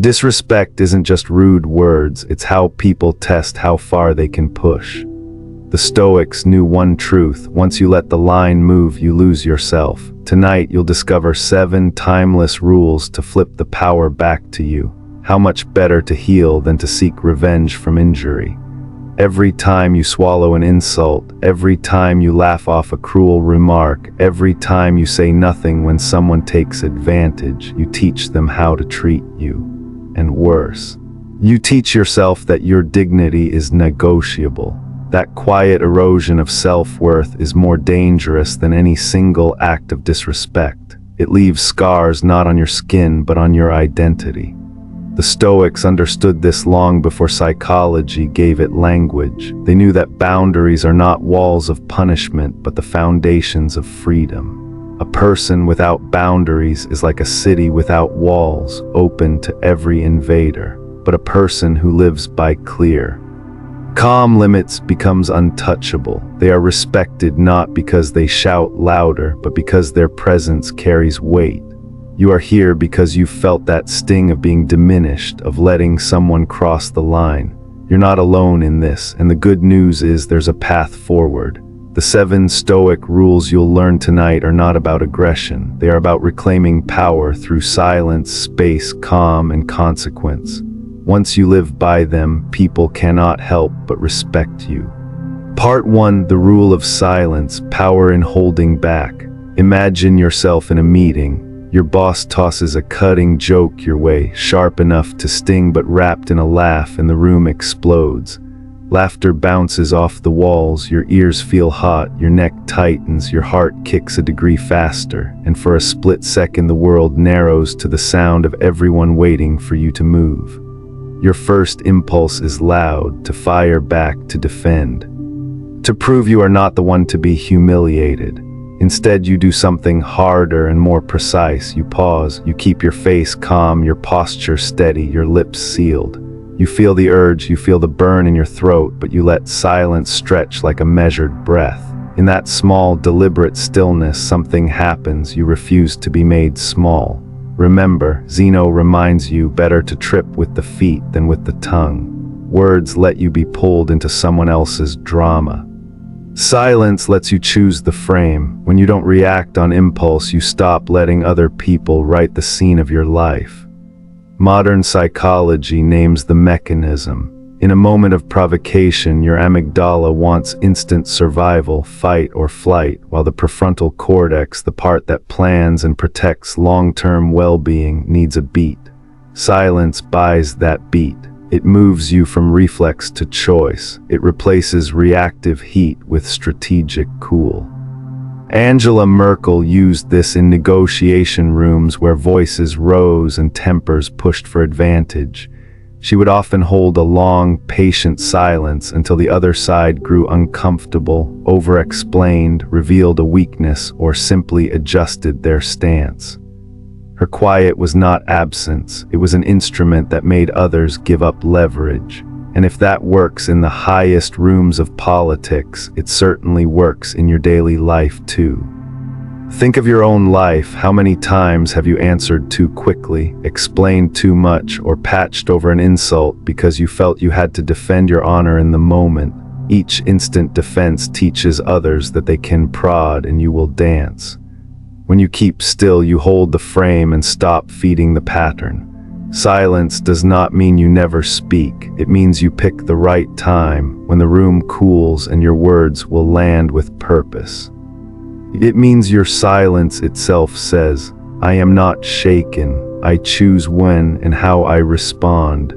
Disrespect isn't just rude words, it's how people test how far they can push. The Stoics knew one truth: once you let the line move, you lose yourself. Tonight, you'll discover 7 timeless rules to flip the power back to you. How much better to heal than to seek revenge from injury. Every time you swallow an insult, every time you laugh off a cruel remark, every time you say nothing when someone takes advantage, you teach them how to treat you. And worse, you teach yourself that your dignity is negotiable. That quiet erosion of self-worth is more dangerous than any single act of disrespect. It leaves scars not on your skin but on your identity. The Stoics understood this long before psychology gave it language. They knew that boundaries are not walls of punishment but the foundations of freedom. A person without boundaries is like a city without walls, open to every invader. But a person who lives by clear, calm limits becomes untouchable. They are respected not because they shout louder, but because their presence carries weight. You are here because you felt that sting of being diminished, of letting someone cross the line. You're not alone in this, and the good news is there's a path forward. The 7 Stoic rules you'll learn tonight are not about aggression. They are about reclaiming power through silence, space, calm, and consequence. Once you live by them, people cannot help but respect you. Part 1: The Rule of Silence, Power in Holding Back. Imagine yourself in a meeting. Your boss tosses a cutting joke your way, sharp enough to sting but wrapped in a laugh, and the room explodes. Laughter bounces off the walls, your ears feel hot, your neck tightens, your heart kicks a degree faster, and for a split second the world narrows to the sound of everyone waiting for you to move. Your first impulse is loud, to fire back, to defend, to prove you are not the one to be humiliated. Instead, you do something harder and more precise. You pause, you keep your face calm, your posture steady, your lips sealed. You feel the urge, you feel the burn in your throat, but you let silence stretch like a measured breath. In that small, deliberate stillness, something happens. You refuse to be made small. Remember, Zeno reminds you, better to trip with the feet than with the tongue. Words let you be pulled into someone else's drama. Silence lets you choose the frame. When you don't react on impulse, you stop letting other people write the scene of your life. Modern psychology names the mechanism. In a moment of provocation, your amygdala wants instant survival, fight or flight, while the prefrontal cortex, the part that plans and protects long-term well-being, needs a beat. Silence buys that beat. It moves you from reflex to choice. It replaces reactive heat with strategic cool. Angela Merkel used this in negotiation rooms where voices rose and tempers pushed for advantage. She would often hold a long, patient silence until the other side grew uncomfortable, over-explained, revealed a weakness, or simply adjusted their stance. Her quiet was not absence, it was an instrument that made others give up leverage. And if that works in the highest rooms of politics, it certainly works in your daily life too. Think of your own life. How many times have you answered too quickly, explained too much, or patched over an insult because you felt you had to defend your honor in the moment? Each instant defense teaches others that they can prod and you will dance. When you keep still, you hold the frame and stop feeding the pattern. Silence does not mean you never speak. It means you pick the right time, when the room cools and your words will land with purpose. It means your silence itself says, "I am not shaken. I choose when and how I respond."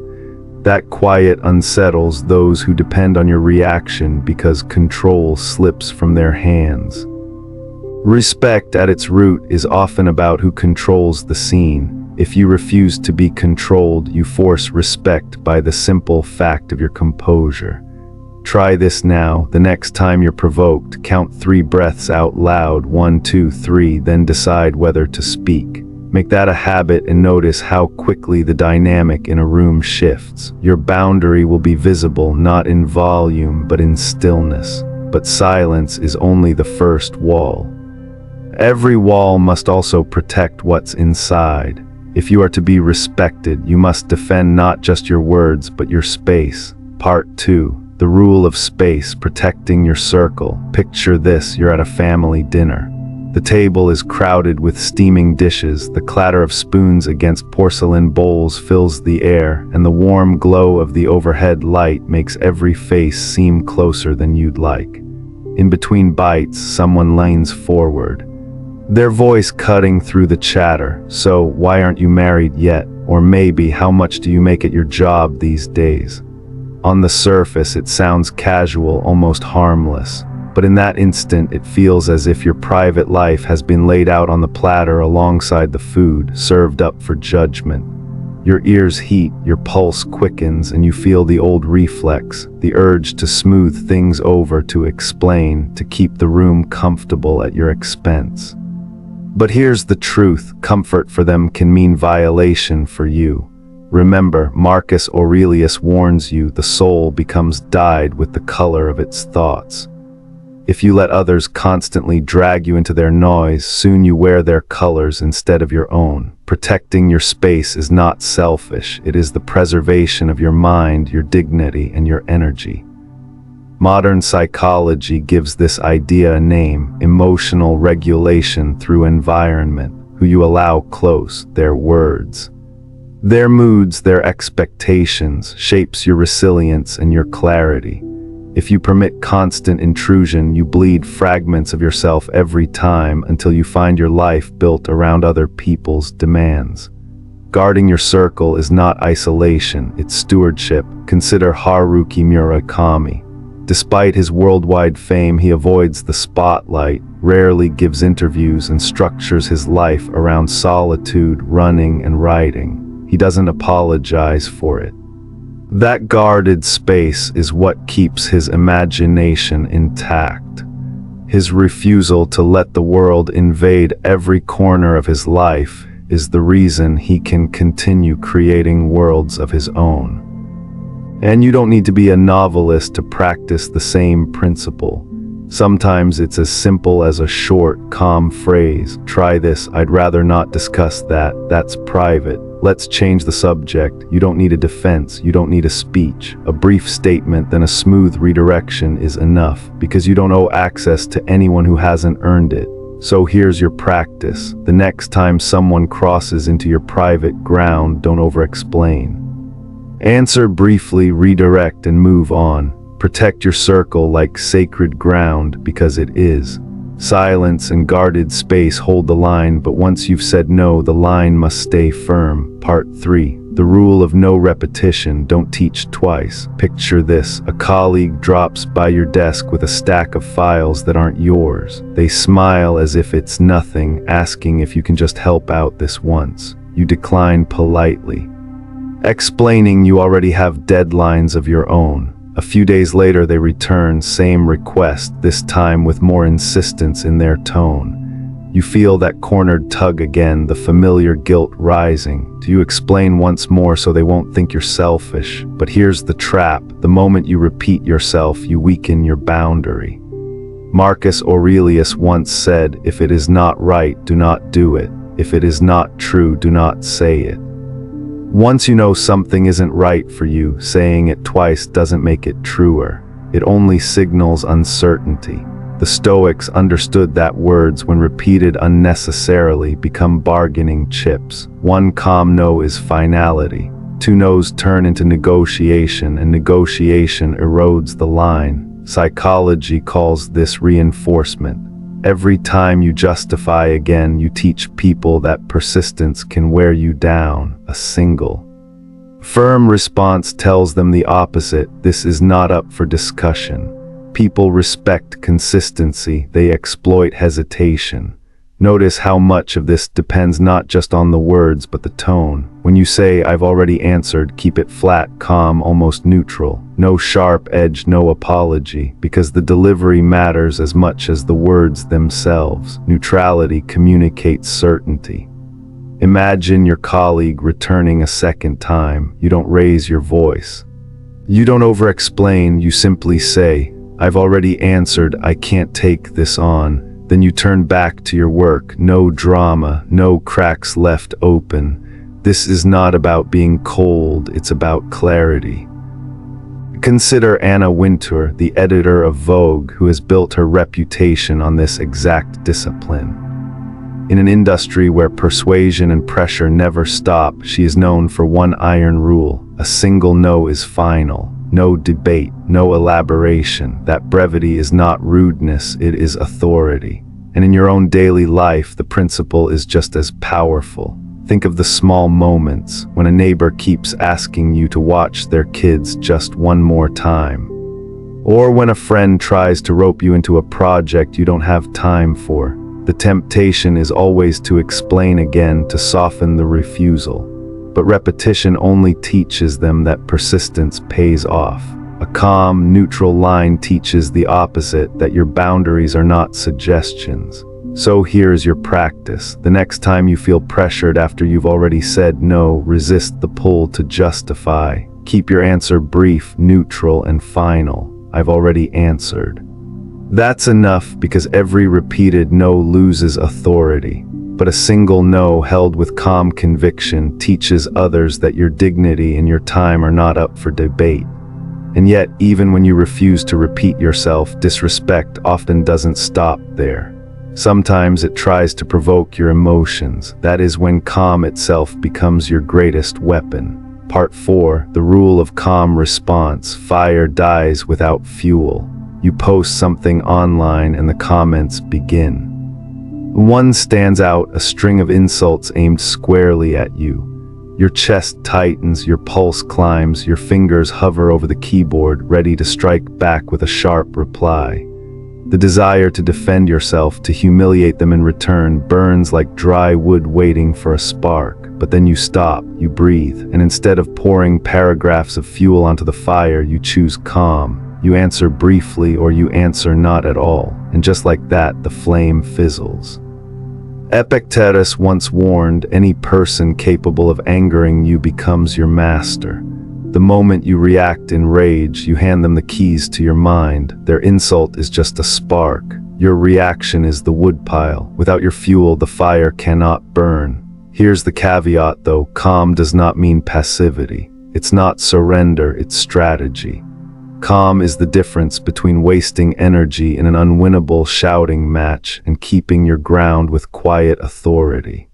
That quiet unsettles those who depend on your reaction because control slips from their hands. Respect at its root is often about who controls the scene. If you refuse to be controlled, you force respect by the simple fact of your composure. Try this now. The next time you're provoked, count 3 breaths out loud, 1, 2, 3, then decide whether to speak. Make that a habit and notice how quickly the dynamic in a room shifts. Your boundary will be visible not in volume but in stillness. But silence is only the first wall. Every wall must also protect what's inside. If you are to be respected, you must defend not just your words, but your space. Part 2. The rule of space, protecting your circle. Picture this, you're at a family dinner. The table is crowded with steaming dishes, the clatter of spoons against porcelain bowls fills the air, and the warm glow of the overhead light makes every face seem closer than you'd like. In between bites, someone leans forward, their voice cutting through the chatter. So, why aren't you married yet? Or maybe, how much do you make at your job these days? On the surface, it sounds casual, almost harmless. But in that instant, it feels as if your private life has been laid out on the platter alongside the food, served up for judgment. Your ears heat, your pulse quickens, and you feel the old reflex, the urge to smooth things over, to explain, to keep the room comfortable at your expense. But here's the truth, comfort for them can mean violation for you. Remember, Marcus Aurelius warns you, the soul becomes dyed with the color of its thoughts. If you let others constantly drag you into their noise, soon you wear their colors instead of your own. Protecting your space is not selfish, it is the preservation of your mind, your dignity, and your energy. Modern psychology gives this idea a name: emotional regulation through environment. Who you allow close, their words, their moods, their expectations, shapes your resilience and your clarity. If you permit constant intrusion, you bleed fragments of yourself every time until you find your life built around other people's demands. Guarding your circle is not isolation, it's stewardship. Consider Haruki Murakami. Despite his worldwide fame, he avoids the spotlight, rarely gives interviews, and structures his life around solitude, running, and writing. He doesn't apologize for it. That guarded space is what keeps his imagination intact. His refusal to let the world invade every corner of his life is the reason he can continue creating worlds of his own. And you don't need to be a novelist to practice the same principle. Sometimes it's as simple as a short, calm phrase. Try this, I'd rather not discuss that, that's private. Let's change the subject. You don't need a defense, you don't need a speech. A brief statement, then a smooth redirection is enough, because you don't owe access to anyone who hasn't earned it. So here's your practice. The next time someone crosses into your private ground, don't over-explain. Answer briefly, redirect, and move on. Protect your circle like sacred ground, because it is. Silence and guarded space hold the line, but once you've said no, the line must stay firm. Part 3. The rule of no repetition. Don't teach twice. Picture this. A colleague drops by your desk with a stack of files that aren't yours. They smile as if it's nothing, asking if you can just help out this once. You decline politely, explaining you already have deadlines of your own. A few days later they return, same request, this time with more insistence in their tone. You feel that cornered tug again, the familiar guilt rising. Do you explain once more so they won't think you're selfish? But here's the trap. The moment you repeat yourself, you weaken your boundary. Marcus Aurelius once said, if it is not right, do not do it. If it is not true, do not say it. Once you know something isn't right for you, saying it twice doesn't make it truer. It only signals uncertainty. The Stoics understood that words, when repeated unnecessarily, become bargaining chips. One calm no is finality. Two no's turn into negotiation, and negotiation erodes the line. Psychology calls this reinforcement. Every time you justify again, you teach people that persistence can wear you down. A single, firm response tells them the opposite. This is not up for discussion. People respect consistency, they exploit hesitation. Notice how much of this depends not just on the words, but the tone. When you say, I've already answered, keep it flat, calm, almost neutral. No sharp edge, no apology, because the delivery matters as much as the words themselves. Neutrality communicates certainty. Imagine your colleague returning a second time. You don't raise your voice. You don't over-explain, you simply say, I've already answered, I can't take this on. Then you turn back to your work. No drama, no cracks left open. This is not about being cold, it's about clarity. Consider Anna Wintour, the editor of Vogue, who has built her reputation on this exact discipline. In an industry where persuasion and pressure never stop, she is known for one iron rule: a single no is final. No debate, no elaboration. That brevity is not rudeness, it is authority. And in your own daily life, the principle is just as powerful. Think of the small moments when a neighbor keeps asking you to watch their kids just one more time. Or when a friend tries to rope you into a project you don't have time for. The temptation is always to explain again, to soften the refusal. But repetition only teaches them that persistence pays off. A calm, neutral line teaches the opposite, that your boundaries are not suggestions. So here's your practice. The next time you feel pressured after you've already said no, resist the pull to justify. Keep your answer brief, neutral, and final. I've already answered. That's enough, because every repeated no loses authority. But a single no held with calm conviction teaches others that your dignity and your time are not up for debate. And yet, even when you refuse to repeat yourself, disrespect often doesn't stop there. Sometimes it tries to provoke your emotions. That is when calm itself becomes your greatest weapon. Part 4, the rule of calm response. Fire dies without fuel. You post something online and the comments begin. One stands out, a string of insults aimed squarely at you. Your chest tightens, your pulse climbs, your fingers hover over the keyboard, ready to strike back with a sharp reply. The desire to defend yourself, to humiliate them in return, burns like dry wood waiting for a spark. But then you stop, you breathe, and instead of pouring paragraphs of fuel onto the fire, you choose calm. You answer briefly, or you answer not at all, and just like that, the flame fizzles. Epictetus once warned, any person capable of angering you becomes your master. The moment you react in rage, you hand them the keys to your mind. Their insult is just a spark. Your reaction is the woodpile. Without your fuel, the fire cannot burn. Here's the caveat though, calm does not mean passivity. It's not surrender, it's strategy. Calm is the difference between wasting energy in an unwinnable shouting match and keeping your ground with quiet authority.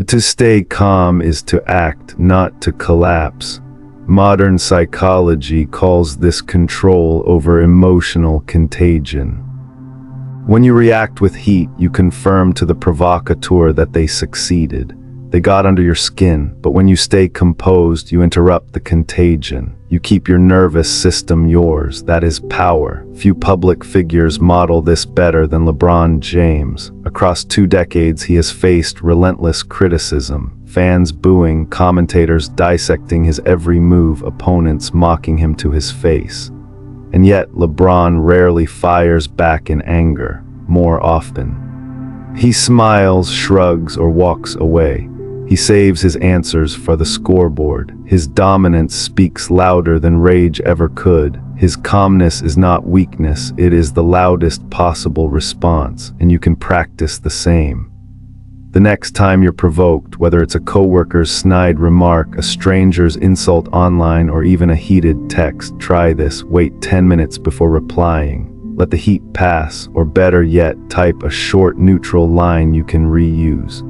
To stay calm is to act, not to collapse. Modern psychology calls this control over emotional contagion. When you react with heat, you confirm to the provocateur that they succeeded. They got under your skin, but when you stay composed, you interrupt the contagion. You keep your nervous system yours. That is power. Few public figures model this better than LeBron James. Across 2 decades, he has faced relentless criticism. Fans booing, commentators dissecting his every move, opponents mocking him to his face. And yet, LeBron rarely fires back in anger. More often, he smiles, shrugs, or walks away. He saves his answers for the scoreboard. His dominance speaks louder than rage ever could. His calmness is not weakness, it is the loudest possible response, and you can practice the same. The next time you're provoked, whether it's a coworker's snide remark, a stranger's insult online, or even a heated text, try this. Wait 10 minutes before replying. Let the heat pass, or better yet, type a short neutral line you can reuse.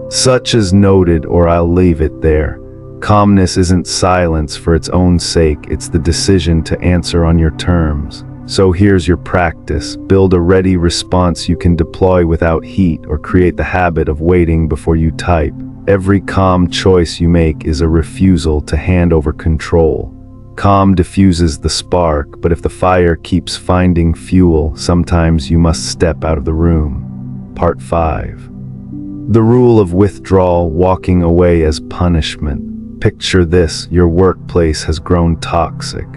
Such as noted, or I'll leave it there. Calmness isn't silence for its own sake, it's the decision to answer on your terms. So here's your practice. Build a ready response you can deploy without heat, or create the habit of waiting before you type. Every calm choice you make is a refusal to hand over control. Calm diffuses the spark, but if the fire keeps finding fuel, sometimes you must step out of the room. Part 5. The rule of withdrawal, walking away as punishment. Picture this, your workplace has grown toxic.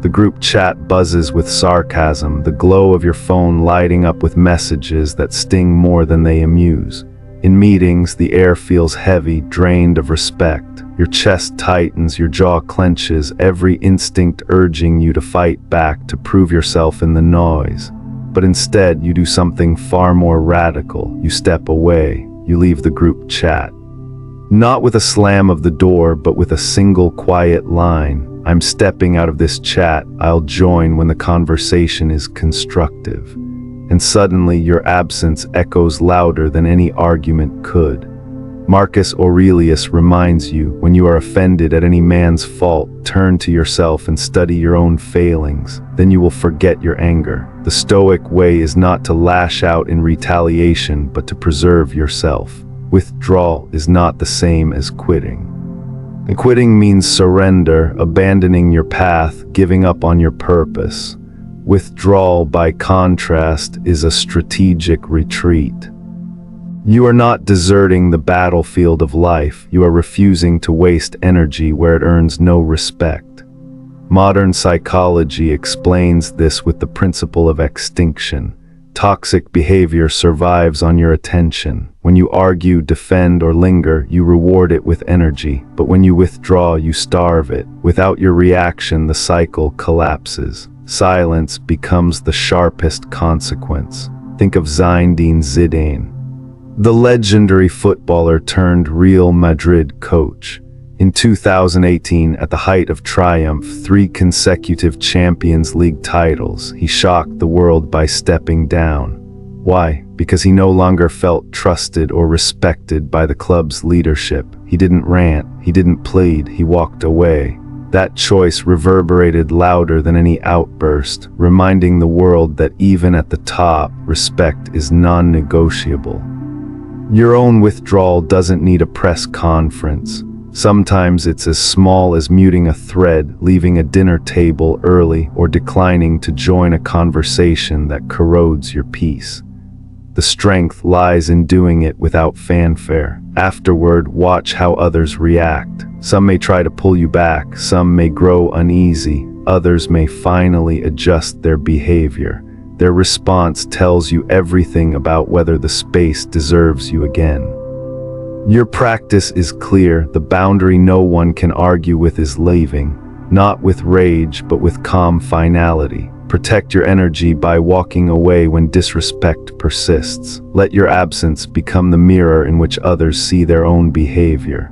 The group chat buzzes with sarcasm, the glow of your phone lighting up with messages that sting more than they amuse. In meetings, the air feels heavy, drained of respect. Your chest tightens, your jaw clenches, every instinct urging you to fight back, to prove yourself in the noise. But instead, you do something far more radical. You step away. You leave the group chat. Not with a slam of the door, but with a single quiet line. I'm stepping out of this chat. I'll join when the conversation is constructive. And suddenly your absence echoes louder than any argument could. Marcus Aurelius reminds you, when you are offended at any man's fault, turn to yourself and study your own failings. Then you will forget your anger. The Stoic way is not to lash out in retaliation, but to preserve yourself. Withdrawal is not the same as quitting. And quitting means surrender, abandoning your path, giving up on your purpose. Withdrawal, by contrast, is a strategic retreat. You are not deserting the battlefield of life. You are refusing to waste energy where it earns no respect. Modern psychology explains this with the principle of extinction. Toxic behavior survives on your attention. When you argue, defend, or linger, you reward it with energy. But when you withdraw, you starve it. Without your reaction, the cycle collapses. Silence becomes the sharpest consequence. Think of Zinedine Zidane, the legendary footballer turned Real Madrid coach. In 2018, at the height of triumph, 3 consecutive Champions League titles, he shocked the world by stepping down. Why? Because he no longer felt trusted or respected by the club's leadership. He didn't rant, he didn't plead, he walked away. That choice reverberated louder than any outburst, reminding the world that even at the top, respect is non-negotiable. Your own withdrawal doesn't need a press conference. Sometimes it's as small as muting a thread, leaving a dinner table early, or declining to join a conversation that corrodes your peace. The strength lies in doing it without fanfare. Afterward, watch how others react. Some may try to pull you back, some may grow uneasy, others may finally adjust their behavior. Their response tells you everything about whether the space deserves you again. Your practice is clear. The boundary no one can argue with is leaving, not with rage, but with calm finality. Protect your energy by walking away when disrespect persists. Let your absence become the mirror in which others see their own behavior.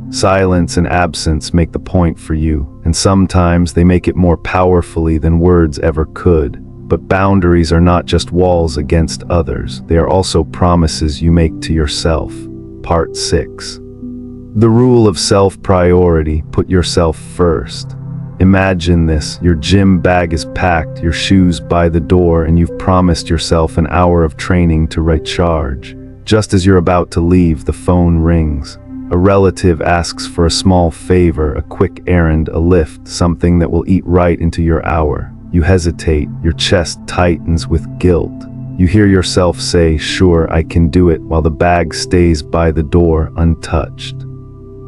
Silence and absence make the point for you, and sometimes they make it more powerfully than words ever could. But boundaries are not just walls against others, they are also promises you make to yourself. Part 6. The rule of self-priority. Put yourself first. Imagine this: your gym bag is packed, your shoes by the door, and you've promised yourself an hour of training to recharge. Just as you're about to leave, the phone rings. A relative asks for a small favor, a quick errand, a lift, something that will eat right into your hour. You hesitate, your chest tightens with guilt. You hear yourself say, "Sure, I can do it," while the bag stays by the door untouched.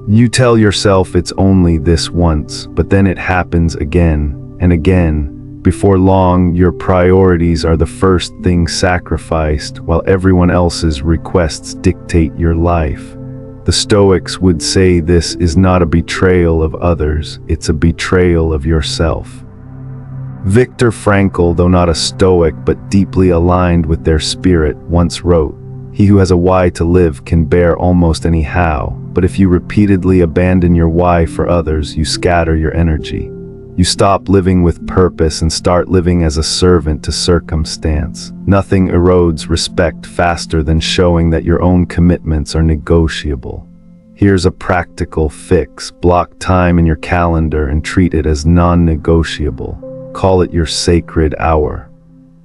You tell yourself it's only this once, but then it happens again and again. Before long, your priorities are the first thing sacrificed, while everyone else's requests dictate your life. The Stoics would say this is not a betrayal of others, it's a betrayal of yourself. Viktor Frankl, though not a Stoic but deeply aligned with their spirit, once wrote, "He who has a why to live can bear almost any how, but if you repeatedly abandon your why for others, you scatter your energy. You stop living with purpose and start living as a servant to circumstance. Nothing erodes respect faster than showing that your own commitments are negotiable. Here's a practical fix: block time in your calendar and treat it as non-negotiable. Call it your sacred hour.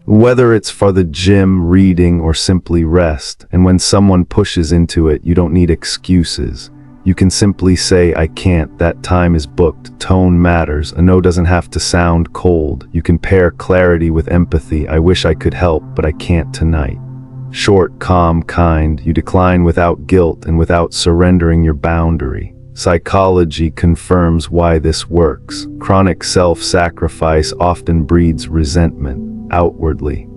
Whether it's for the gym, reading, or simply rest, and when someone pushes into it, you don't need excuses. You can simply say, "I can't, that time is booked." Tone matters. A no doesn't have to sound cold. You can pair clarity with empathy. "I wish I could help, but I can't tonight." Short, calm, kind. You decline without guilt and without surrendering your boundary. Psychology confirms why this works. Chronic self-sacrifice often breeds resentment outwardly.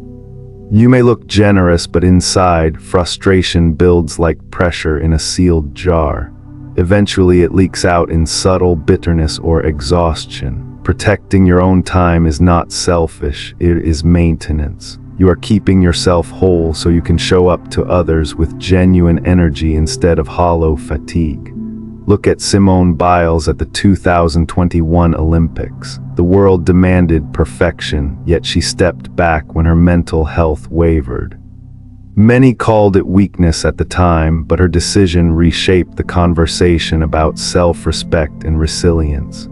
You may look generous, but inside, frustration builds like pressure in a sealed jar. Eventually, it leaks out in subtle bitterness or exhaustion. Protecting your own time is not selfish, it is maintenance. You are keeping yourself whole so you can show up to others with genuine energy instead of hollow fatigue. Look at Simone Biles at the 2021 Olympics. The world demanded perfection, yet she stepped back when her mental health wavered. Many called it weakness at the time, but her decision reshaped the conversation about self-respect and resilience.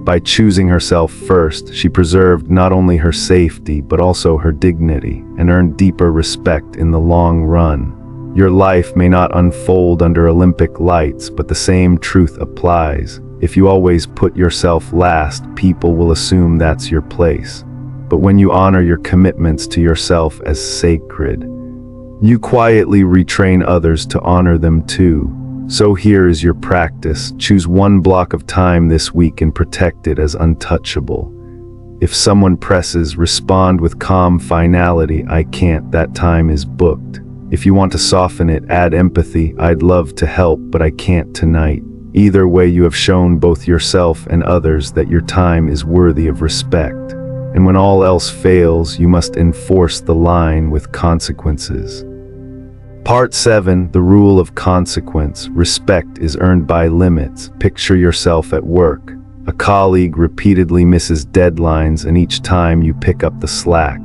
By choosing herself first, she preserved not only her safety but also her dignity and earned deeper respect in the long run. Your life may not unfold under Olympic lights, but the same truth applies. If you always put yourself last, people will assume that's your place. But when you honor your commitments to yourself as sacred, you quietly retrain others to honor them too. So here is your practice. Choose one block of time this week and protect it as untouchable. If someone presses, respond with calm finality. I can't, that time is booked. If you want to soften it, add empathy. I'd love to help, but I can't tonight. Either way, you have shown both yourself and others that your time is worthy of respect. And when all else fails, you must enforce the line with consequences. Part 7, the rule of consequence. Respect is earned by limits. Picture yourself at work. A colleague repeatedly misses deadlines, and each time you pick up the slack.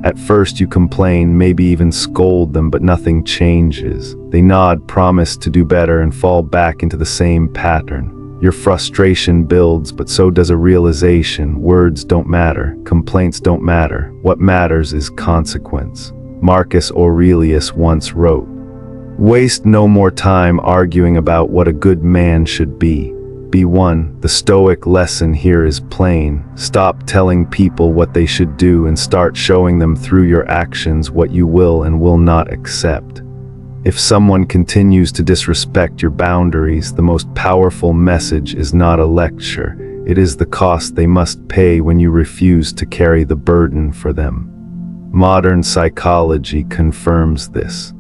At first you complain, maybe even scold them, but nothing changes. They nod, promise to do better, and fall back into the same pattern. Your frustration builds, but so does a realization. Words don't matter. Complaints don't matter. What matters is consequence. Marcus Aurelius once wrote, "Waste no more time arguing about what a good man should be. Be one." The Stoic lesson here is plain. Stop telling people what they should do and start showing them through your actions what you will and will not accept. If someone continues to disrespect your boundaries, the most powerful message is not a lecture. It is the cost they must pay when you refuse to carry the burden for them. Modern psychology confirms this.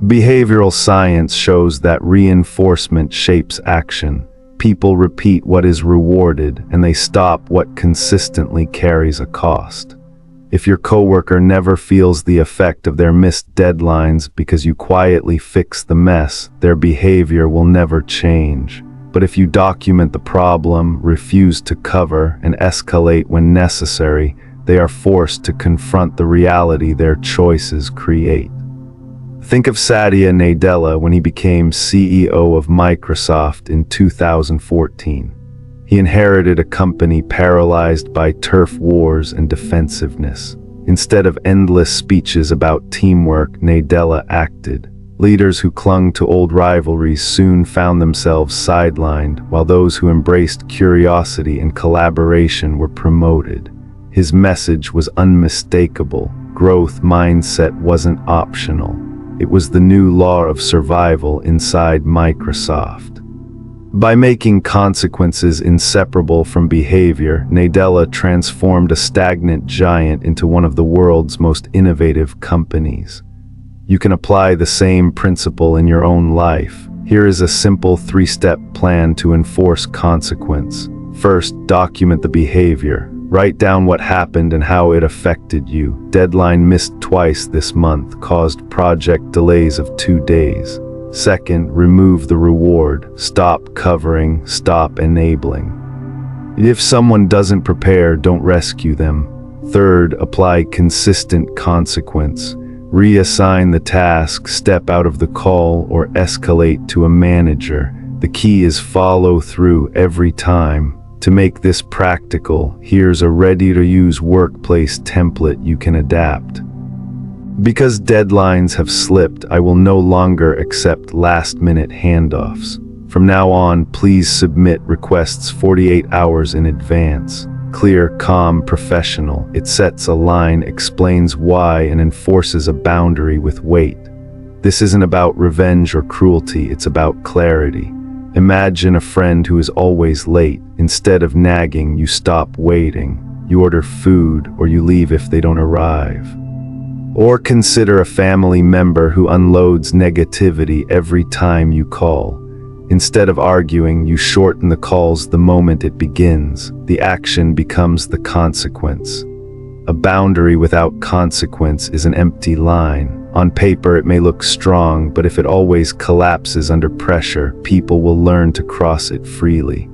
Behavioral science shows that reinforcement shapes action. People repeat what is rewarded, and they stop what consistently carries a cost. If your coworker never feels the effect of their missed deadlines because you quietly fix the mess, their behavior will never change. But if you document the problem, refuse to cover, and escalate when necessary, they are forced to confront the reality their choices create. Think of Satya Nadella when he became CEO of Microsoft in 2014. He inherited a company paralyzed by turf wars and defensiveness. Instead of endless speeches about teamwork, Nadella acted. Leaders who clung to old rivalries soon found themselves sidelined, while those who embraced curiosity and collaboration were promoted. His message was unmistakable. Growth mindset wasn't optional. It was the new law of survival inside Microsoft. By making consequences inseparable from behavior, Nadella transformed a stagnant giant into one of the world's most innovative companies. You can apply the same principle in your own life. Here is a simple 3-step plan to enforce consequence. First, document the behavior. Write down what happened and how it affected you. Deadline missed twice this month caused project delays of 2 days. Second, remove the reward. Stop covering, stop enabling. If someone doesn't prepare, don't rescue them. Third, apply consistent consequence. Reassign the task, step out of the call, or escalate to a manager. The key is follow through every time. To make this practical, here's a ready-to-use workplace template you can adapt. Because deadlines have slipped, I will no longer accept last-minute handoffs. From now on, please submit requests 48 hours in advance. Clear, calm, professional. It sets a line, explains why, and enforces a boundary with weight. This isn't about revenge or cruelty, it's about clarity. Imagine a friend who is always late. Instead of nagging, you stop waiting. You order food, or you leave if they don't arrive. Or consider a family member who unloads negativity every time you call. Instead of arguing, you shorten the calls the moment it begins. The action becomes the consequence. A boundary without consequence is an empty line. On paper, it may look strong, but if it always collapses under pressure, people will learn to cross it freely.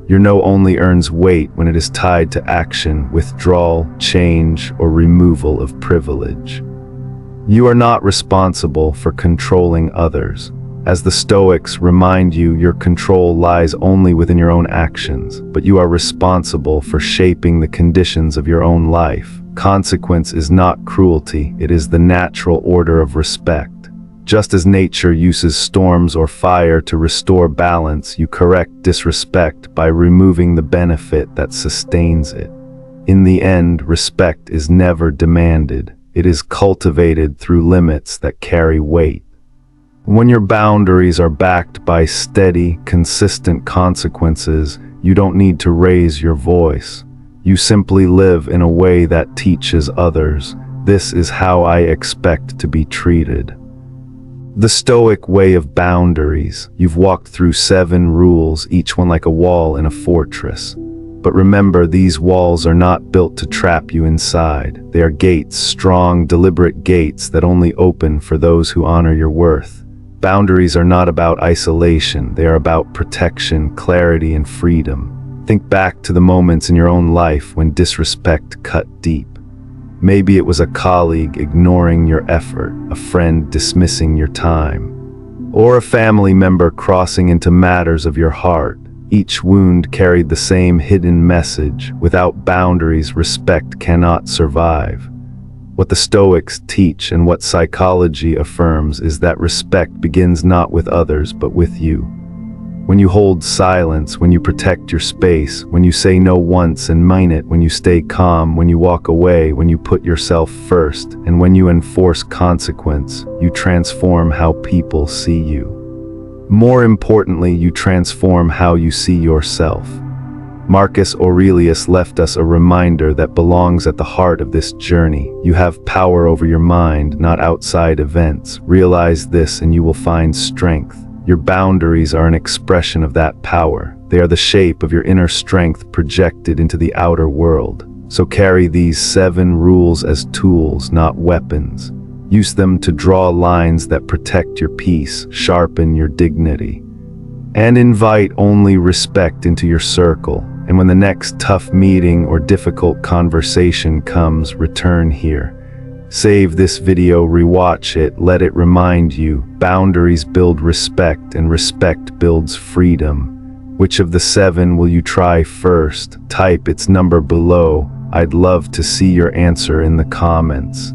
Your no only earns weight when it is tied to action, withdrawal, change, or removal of privilege. You are not responsible for controlling others. As the Stoics remind you, your control lies only within your own actions, but you are responsible for shaping the conditions of your own life. Consequence is not cruelty, it is the natural order of respect. Just as nature uses storms or fire to restore balance, you correct disrespect by removing the benefit that sustains it. In the end, respect is never demanded. It is cultivated through limits that carry weight. When your boundaries are backed by steady, consistent consequences, you don't need to raise your voice. You simply live in a way that teaches others, "This is how I expect to be treated." The Stoic way of boundaries. You've walked through 7 rules, each one like a wall in a fortress. But remember, these walls are not built to trap you inside. They are gates, strong, deliberate gates that only open for those who honor your worth. Boundaries are not about isolation. They are about protection, clarity, and freedom. Think back to the moments in your own life when disrespect cut deep. Maybe it was a colleague ignoring your effort, a friend dismissing your time, or a family member crossing into matters of your heart. Each wound carried the same hidden message. Without boundaries, respect cannot survive. What the Stoics teach and what psychology affirms is that respect begins not with others but with you. When you hold silence, when you protect your space, when you say no once and mean it, when you stay calm, when you walk away, when you put yourself first, and when you enforce consequence, you transform how people see you. More importantly, you transform how you see yourself. Marcus Aurelius left us a reminder that belongs at the heart of this journey. You have power over your mind, not outside events. Realize this and you will find strength. Your boundaries are an expression of that power. They are the shape of your inner strength projected into the outer world. So carry these 7 rules as tools, not weapons. Use them to draw lines that protect your peace, sharpen your dignity, and invite only respect into your circle. And when the next tough meeting or difficult conversation comes, return here. Save this video, rewatch it, let it remind you, boundaries build respect and respect builds freedom. Which of the 7 will you try first? Type its number below. I'd love to see your answer in the comments.